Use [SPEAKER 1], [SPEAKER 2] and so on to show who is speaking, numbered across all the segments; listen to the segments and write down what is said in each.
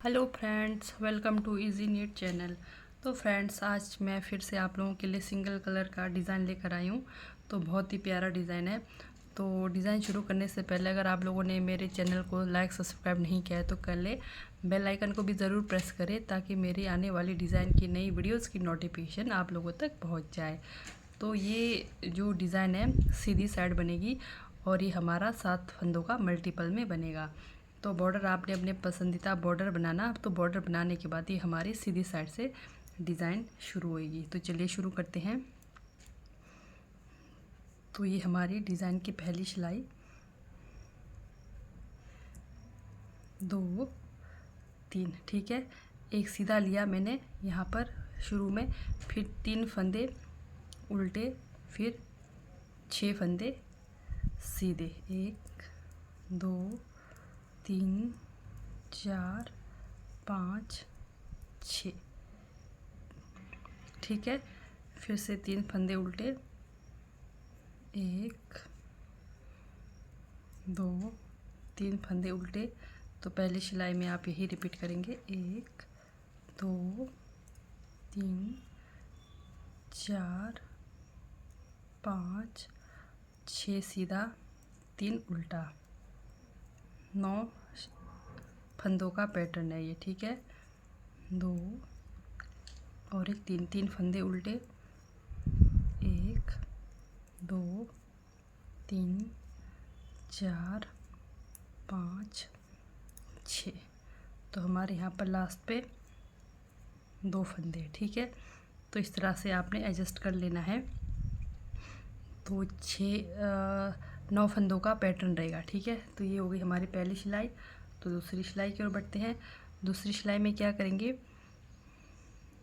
[SPEAKER 1] Hello friends, welcome to easy NEET channel. तो friends, आज मैं फिर से आप लोगों के लिए सिंगल कलर का डिज़ाइन लेकर आई हूँ। तो बहुत ही प्यारा डिज़ाइन है। तो डिज़ाइन शुरू करने से पहले अगर आप लोगों ने मेरे चैनल को लाइक सब्सक्राइब नहीं किया है तो कर ले। बेल आइकन को भी ज़रूर प्रेस करें ताकि मेरी आने वाली डिज़ाइन की नई वीडियोज़ की नोटिफिकेशन आप लोगों तक पहुँच जाए। तो ये जो डिज़ाइन है सीधी साइड बनेगी और ये हमारा 7 फंदों का मल्टीपल में बनेगा। तो बॉर्डर आपने अपने पसंदीदा बॉर्डर बनाना। तो बॉर्डर बनाने के बाद ये हमारी सीधी साइड से डिज़ाइन शुरू होएगी। तो चलिए शुरू करते हैं। तो ये हमारी डिज़ाइन की पहली सिलाई, 2 3, ठीक है। एक सीधा लिया मैंने यहाँ पर शुरू में, फिर 3 फंदे उल्टे, फिर 6 फंदे सीधे, 1 2 3 4 5 6, ठीक है। फिर से 3 फंदे उल्टे, 1 2 3 फंदे उल्टे। तो पहली सिलाई में आप यही रिपीट करेंगे, 1 2 3 4 5 6 सीधा, 3 उल्टा। 9 फंदों का पैटर्न है ये, ठीक है। 2 और एक 3 फंदे उल्टे, 1 2 3 4 5 6। तो हमारे यहाँ पर लास्ट पे 2 फंदे, ठीक है। तो इस तरह से आपने एडजस्ट कर लेना है। तो 9 फंदों का पैटर्न रहेगा, ठीक है। तो ये हो गई हमारी पहली सिलाई। तो दूसरी सिलाई की ओर बढ़ते हैं। दूसरी सिलाई में क्या करेंगे,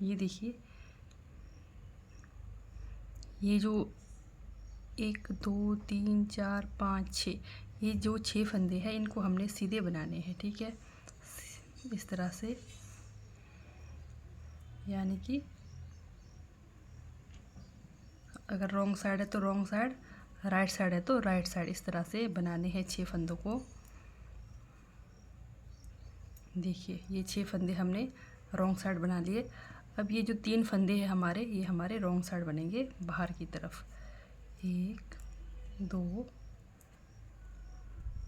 [SPEAKER 1] ये देखिए, ये जो 1 2 3 4 5 6, ये जो 6 फंदे हैं इनको हमने सीधे बनाने हैं, ठीक है। इस तरह से, यानी कि अगर रॉन्ग साइड है तो रॉन्ग साइड, राइट साइड है तो राइट साइड, इस तरह से बनाने हैं 6 फंदों को। देखिए, ये 6 फंदे हमने रॉन्ग साइड बना लिए। अब ये जो 3 फंदे हैं हमारे, ये हमारे रॉन्ग साइड बनेंगे बाहर की तरफ। 1 2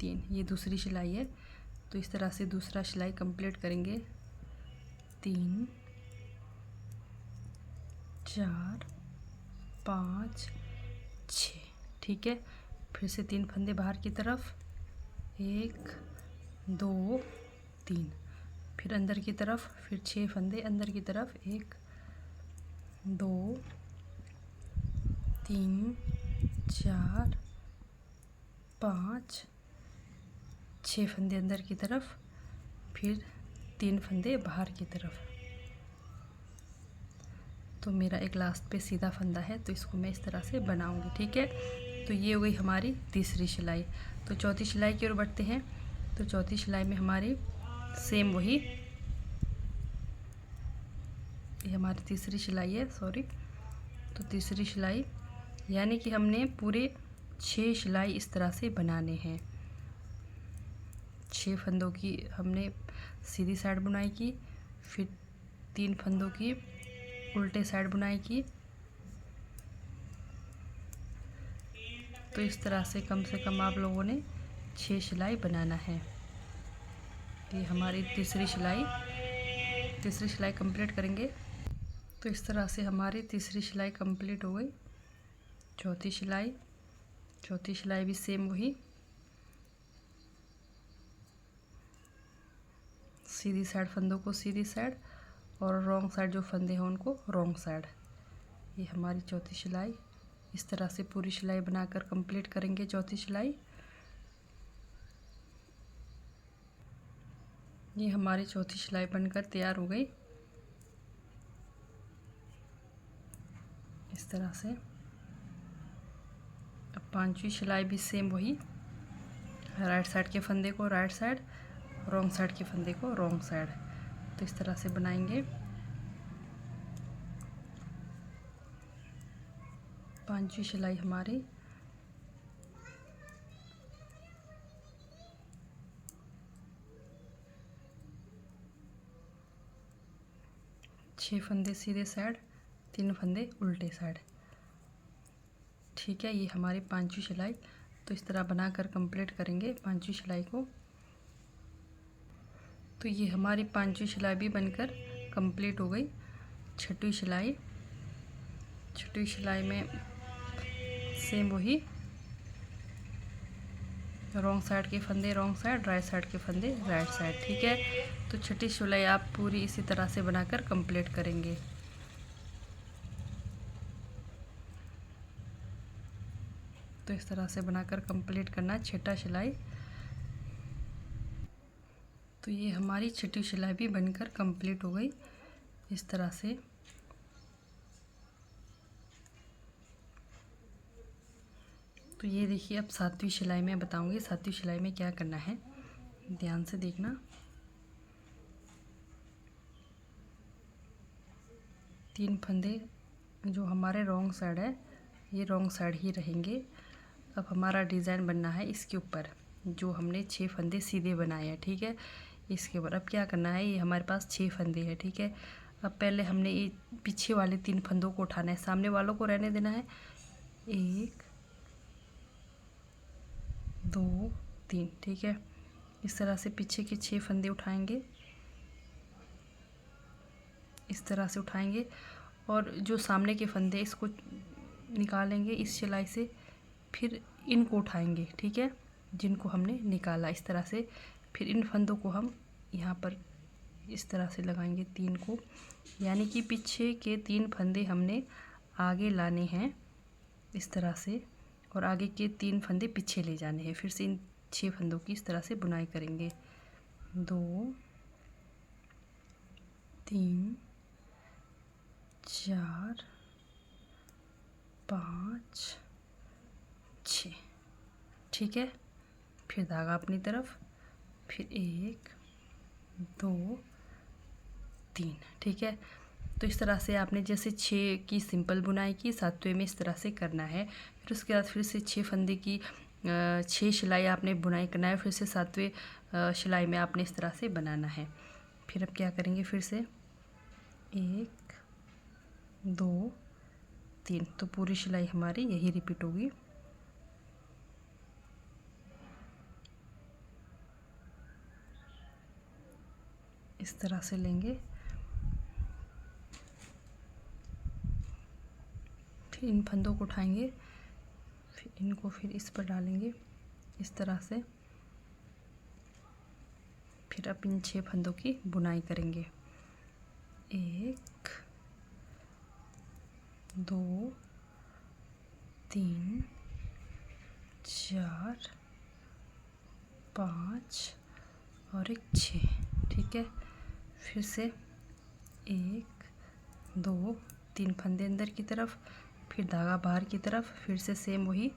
[SPEAKER 1] 3, ये दूसरी सिलाई है। तो इस तरह से दूसरा सिलाई कंप्लीट करेंगे। 3 4 5 6, ठीक है। फिर से 3 फंदे बाहर की तरफ, 1 2 3, फिर अंदर की तरफ, फिर 6 फंदे अंदर की तरफ, 1 2 3 4 5 6 फंदे अंदर की तरफ, फिर 3 फंदे बाहर की तरफ। तो मेरा एक लास्ट पे सीधा फंदा है, तो इसको मैं इस तरह से बनाऊंगी, ठीक है। तो ये हो गई हमारी तीसरी सिलाई। तो चौथी सिलाई की ओर बढ़ते हैं। तो चौथी सिलाई में हमारी सेम वही, ये हमारी तीसरी सिलाई है, सॉरी। तो तीसरी सिलाई, यानी कि हमने पूरे 6 सिलाई इस तरह से बनाने हैं। 6 फंदों की हमने सीधी साइड बुनाई की, फिर 3 फंदों की उल्टे साइड बुनाई की। तो इस तरह से कम आप लोगों ने 6 सिलाई बनाना है। ये हमारी तीसरी सिलाई कंप्लीट करेंगे। तो इस तरह से हमारी तीसरी सिलाई कंप्लीट हो गई। चौथी सिलाई भी सेम वही, सीधी साइड फंदों को सीधी साइड और रॉन्ग साइड जो फंदे हैं उनको रॉन्ग साइड। ये हमारी चौथी सिलाई। इस तरह से पूरी सिलाई बनाकर कंप्लीट करेंगे चौथी सिलाई। ये हमारी चौथी सिलाई बनकर तैयार हो गई इस तरह से। अब पांचवी सिलाई भी सेम वही, राइट साइड के फंदे को राइट साइड, रॉन्ग साइड के फंदे को रॉन्ग साइड। तो इस तरह से बनाएंगे। पांचवी सिलाई हमारी 6 फंदे सीधे साइड, 3 फंदे उल्टे साइड। ठीक है, ये हमारी पांचवी सिलाई। तो इस तरह बनाकर कंप्लीट करेंगे पांचवी सिलाई को। तो ये हमारी पांचवी सिलाई भी बनकर कंप्लीट हो गई। छठवीं सिलाई, छठवीं सिलाई में सेम वही रॉन्ग साइड के फंदे रॉन्ग साइड, राइट साइड के फंदे राइट साइड। ठीक है, तो छठी सिलाई आप पूरी इसी तरह से बनाकर कंप्लीट करेंगे। तो इस तरह से बनाकर कंप्लीट करना छठा सिलाई। तो ये हमारी छठी सिलाई भी बनकर कंप्लीट हो गई इस तरह से। तो ये देखिए, अब सातवीं सिलाई में बताऊंगी सातवीं सिलाई में क्या करना है, ध्यान से देखना। तीन फंदे जो हमारे रॉन्ग साइड है, ये रॉन्ग साइड ही रहेंगे। अब हमारा डिज़ाइन बनना है इसके ऊपर, जो हमने 6 फंदे सीधे बनाए हैं। ठीक है, इसके ऊपर अब क्या करना है, ये हमारे पास 6 फंदे हैं। ठीक है, अब पहले हमने ये पीछे वाले 3 फंदों को उठाना है, सामने वालों को रहने देना है। 1 2 3। ठीक है, इस तरह से पीछे के 6 फंदे उठाएंगे, इस तरह से उठाएंगे। और जो सामने के फंदे इसको निकालेंगे इस सिलाई से, फिर इनको उठाएंगे। ठीक है, जिनको हमने निकाला इस तरह से, फिर इन फंदों को हम यहाँ पर इस तरह से लगाएंगे 3 को, यानी कि पीछे के 3 फंदे हमने आगे लाने हैं इस तरह से, और आगे के 3 फंदे पीछे ले जाने हैं। फिर से इन 6 फंदों की इस तरह से बुनाई करेंगे। 2 3 4 5 6। ठीक है, फिर धागा अपनी तरफ, फिर 1 2 3। ठीक है, तो इस तरह से आपने जैसे 6 की सिंपल बुनाई की, 7वें में इस तरह से करना है। फिर उसके बाद फिर से 6 फंदे की 6 सिलाई आपने बुनाई करना है, फिर से 7वें सिलाई में आपने इस तरह से बनाना है। फिर अब क्या करेंगे, फिर से 1 2 3। तो पूरी सिलाई हमारी यही रिपीट होगी। इस तरह से लेंगे, फिर इन फंदों को उठाएंगे, फिर इनको फिर इस पर डालेंगे इस तरह से। फिर अब इन 6 फंदों की बुनाई करेंगे। 1 2 3 4 5 और एक 6। ठीक है, फिर से 1 2 3 फंदे अंदर की तरफ, फिर धागा बाहर की तरफ, फिर से सेम वही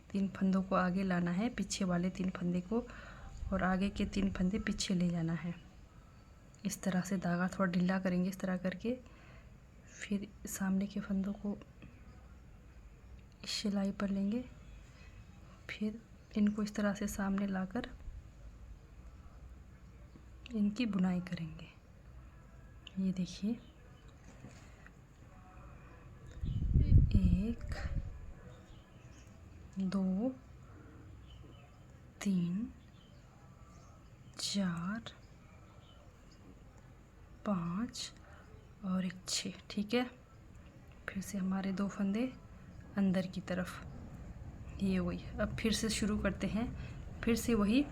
[SPEAKER 1] 3 फंदों को आगे लाना है, पीछे वाले 3 फंदे को, और आगे के 3 फंदे पीछे ले जाना है। इस तरह से धागा थोड़ा ढीला करेंगे इस तरह करके। फिर सामने के फंदों को इस सिलाई पर लेंगे, फिर इनको इस तरह से सामने लाकर इनकी बुनाई करेंगे। ये देखिए, 1 2 3 4 5 और एक 6। ठीक है, फिर से हमारे 2 फंदे अंदर की तरफ, ये वही। अब फिर से शुरू करते हैं, फिर से वही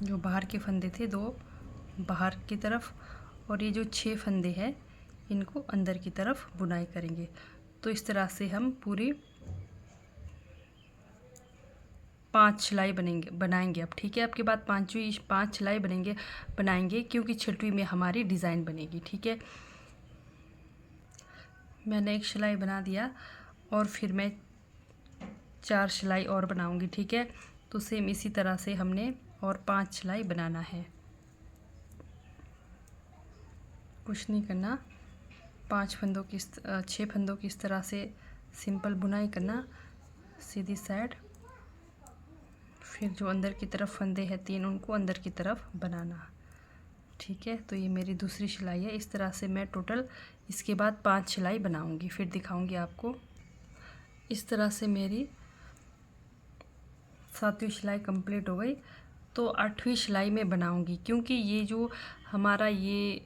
[SPEAKER 1] जो बाहर के फंदे थे 2 बाहर की तरफ, और ये जो 6 फंदे हैं इनको अंदर की तरफ बुनाई करेंगे। तो इस तरह से हम पूरी 5 सिलाई बनाएंगे अब। ठीक है, आपके बाद 5 सिलाई बनाएंगे क्योंकि छठवीं में हमारी डिज़ाइन बनेगी। ठीक है, मैंने एक सिलाई बना दिया और फिर मैं 4 सिलाई और बनाऊंगी। ठीक है, तो सेम इसी तरह से हमने और 5 सिलाई बनाना है, कुछ नहीं करना। 6 फंदों की इस तरह से सिंपल बुनाई करना सीधी साइड, फिर जो अंदर की तरफ फंदे हैं 3 उनको अंदर की तरफ बनाना। ठीक है, तो ये मेरी दूसरी सिलाई है। इस तरह से मैं टोटल इसके बाद 5 सिलाई बनाऊंगी, फिर दिखाऊंगी आपको। इस तरह से मेरी 7वीं सिलाई कंप्लीट हो गई। तो 8वीं सिलाई में बनाऊंगी, क्योंकि ये जो हमारा ये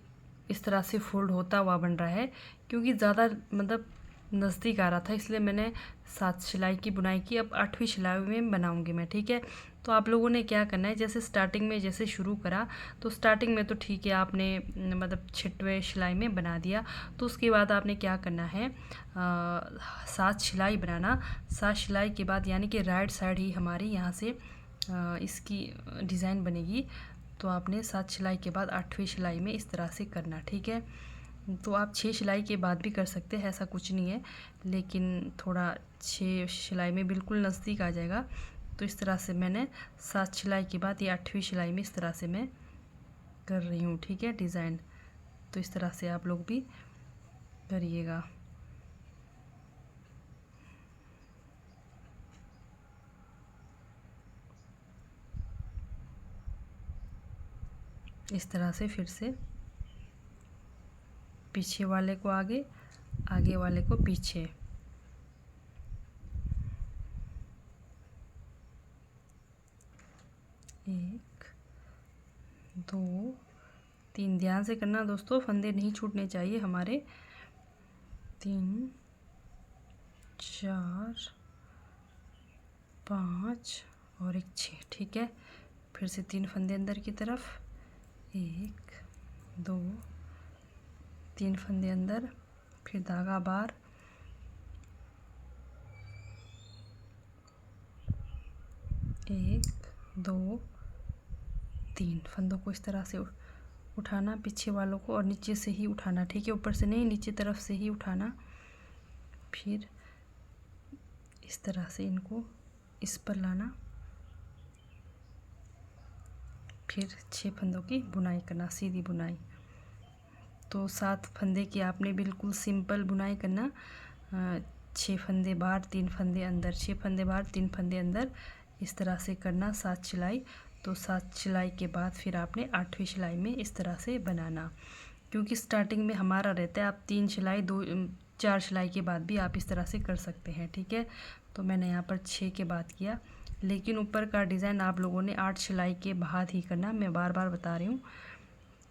[SPEAKER 1] इस तरह से फोल्ड होता हुआ बन रहा है, क्योंकि ज़्यादा मतलब नज़दीक आ रहा था, इसलिए मैंने 7 सिलाई की बुनाई की। अब 8वीं सिलाई में बनाऊंगी मैं। ठीक है, तो आप लोगों ने क्या करना है, जैसे स्टार्टिंग में जैसे शुरू करा तो स्टार्टिंग में तो ठीक है, आपने मतलब 6वें सिलाई में बना दिया। तो उसके बाद आपने क्या करना है, 7 सिलाई बनाना। 7 सिलाई के बाद यानी कि राइट साइड ही हमारी यहाँ से इसकी डिज़ाइन बनेगी। तो आपने 7 सिलाई के बाद 8वीं सिलाई में इस तरह से करना। ठीक है, तो आप 6 सिलाई के बाद भी कर सकते हैं, ऐसा कुछ नहीं है, लेकिन थोड़ा 6 सिलाई में बिल्कुल नज़दीक आ जाएगा। तो इस तरह से मैंने 7 सिलाई के बाद ये 8वीं सिलाई में इस तरह से मैं कर रही हूँ। ठीक है, डिज़ाइन। तो इस तरह से आप लोग भी करिएगा। इस तरह से फिर से पीछे वाले को आगे, आगे वाले को पीछे। एक, दो, 3, ध्यान से करना दोस्तों, फंदे नहीं छूटने चाहिए हमारे। 3, 4, 5 और एक 6। ठीक है, फिर से 3 फंदे अंदर की तरफ, 1, 2, 3 फंदे अंदर, फिर धागा बाहर, 1, 2, 3 फंदों को इस तरह से उठाना, पीछे वालों को, और नीचे से ही उठाना। ठीक है, ऊपर से नहीं, नीचे तरफ से ही उठाना। फिर इस तरह से इनको इस पर लाना, फिर 6 फंदों की बुनाई करना, सीधी बुनाई। तो 7 फंदे की आपने बिल्कुल सिंपल बुनाई करना। 6 फंदे बाहर, 3 फंदे अंदर, 6 फंदे बाहर, 3 फंदे अंदर, इस तरह से करना 7 सिलाई। तो 7 सिलाई के बाद फिर आपने 8वीं सिलाई में इस तरह से बनाना, क्योंकि स्टार्टिंग में हमारा रहता है, आप 3 सिलाई 2 4 सिलाई के बाद भी आप इस तरह से कर सकते हैं। ठीक है, तो मैंने यहाँ पर 6 के बाद किया, लेकिन ऊपर का डिज़ाइन आप लोगों ने 8 सिलाई के बाद ही करना। मैं बार बार बता रही हूँ,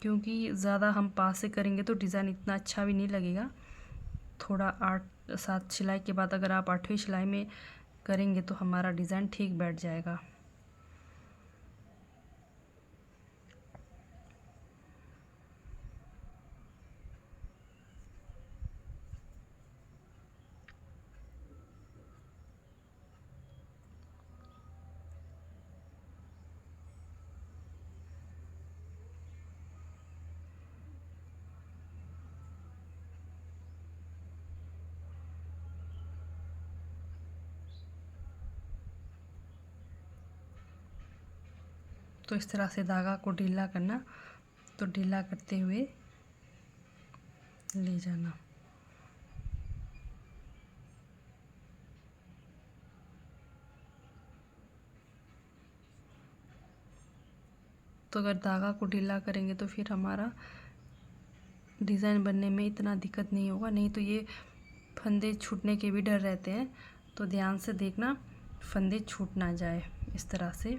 [SPEAKER 1] क्योंकि ज़्यादा हम पास से करेंगे तो डिज़ाइन इतना अच्छा भी नहीं लगेगा। थोड़ा 7 सिलाई के बाद अगर आप 8वीं सिलाई में करेंगे तो हमारा डिज़ाइन ठीक बैठ जाएगा। तो इस तरह से धागा को ढीला करना, तो ढीला करते हुए ले जाना। तो अगर धागा को ढीला करेंगे तो फिर हमारा डिज़ाइन बनने में इतना दिक्कत नहीं होगा, नहीं तो ये फंदे छूटने के भी डर रहते हैं। तो ध्यान से देखना, फंदे छूट ना जाए। इस तरह से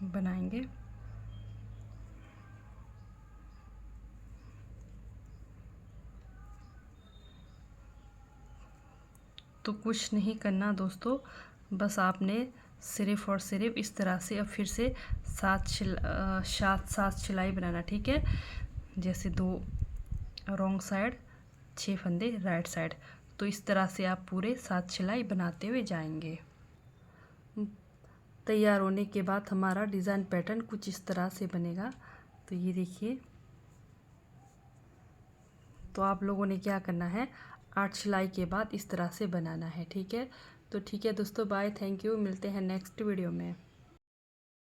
[SPEAKER 1] बनाएंगे। तो कुछ नहीं करना दोस्तों, बस आपने सिर्फ और सिर्फ इस तरह से अब फिर से 7 सिलाई बनाना। ठीक है, जैसे 2 रॉन्ग साइड, 6 फंदे राइट साइड। तो इस तरह से आप पूरे 7 सिलाई बनाते हुए जाएंगे। तैयार होने के बाद हमारा डिज़ाइन पैटर्न कुछ इस तरह से बनेगा। तो ये देखिए, तो आप लोगों ने क्या करना है, 8 सिलाई के बाद इस तरह से बनाना है। ठीक है, तो ठीक है दोस्तों, बाय, थैंक यू, मिलते हैं नेक्स्ट वीडियो में।